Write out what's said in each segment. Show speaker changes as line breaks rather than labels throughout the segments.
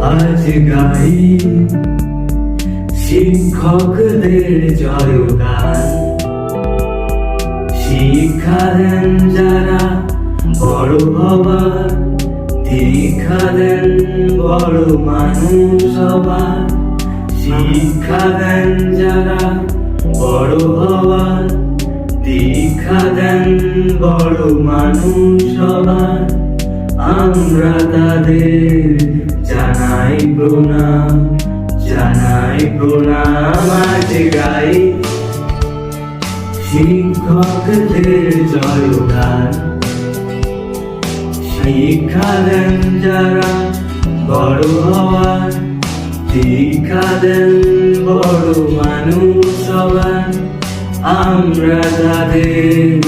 আজ গাই শিক্ষকদের জয়গান। শিক্ষা দেন যারা বড় হবার, দীক্ষা দেন বড় মানুষ হবার। শিক্ষা দেন যারা বড় হবার, দীক্ষা দেন বড় মানুষ হবার। আমরা তাদের জানাই প্রণাম, জানাই প্রণাম। আজ গাই শিক্ষকদের জয়গান। শিক্ষা দেন যারা বড় হওয়ার, দীক্ষা দেন বড় মানুষ হবার। আমরা তাদের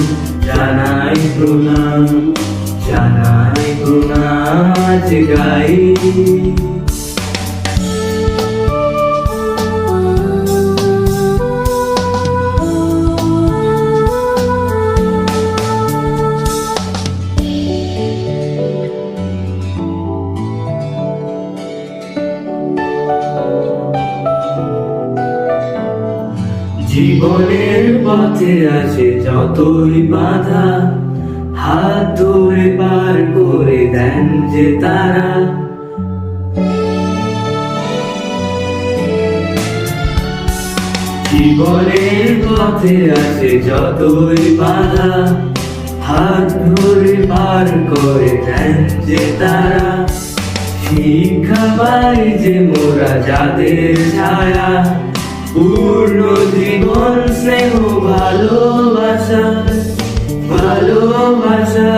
জানাই প্রণাম, জানাই প্রণাম। আজ গাই জীবনের পথে আসে যতই বাধা, হাত ধরে পার করে দেন যে তারা। জীবনের পথে আসে যতই বাধা, হাত ধরে পার করে দেন যে তারা। শিক্ষা পাই যে মোরা যাদের ছায়া, পূর্ণ জীবন স্নেহ ভালোবাসা, ভালোবাসা।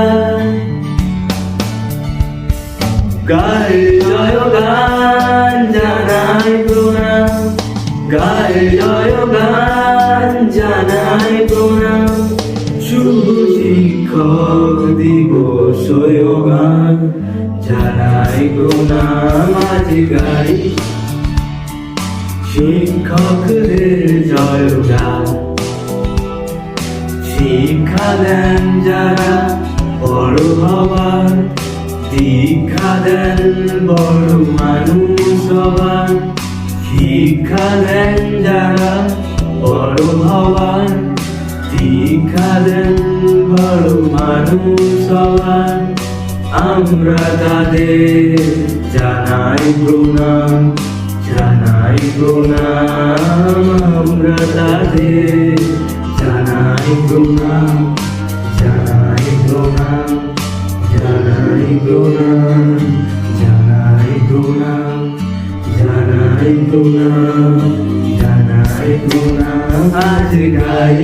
গাই জয়গান, জানাই প্রণাম, গাই জয়গান, জানাই প্রণাম। শুভ শিক্ষক দিবস গান, জানাই প্রণাম। আজ গাই শিক্ষকদের জয়গান। শিক্ষা দেন যারা বড় হবার, দীক্ষা দেন বড় মানুষ হবার। শিক্ষা দেন যারা বড় হবার, দীক্ষা দেন বড় মানুষ হবার। আমরা তাদের জানাই প্রণাম, জানাই প্রণাম। আমরা তাদের জানাই প্রণাম, জানাই প্রণাম, জানাই প্রণাম, জানাই প্রণাম, জানাই প্রণাম, জানাই প্রণাম। আজ গাই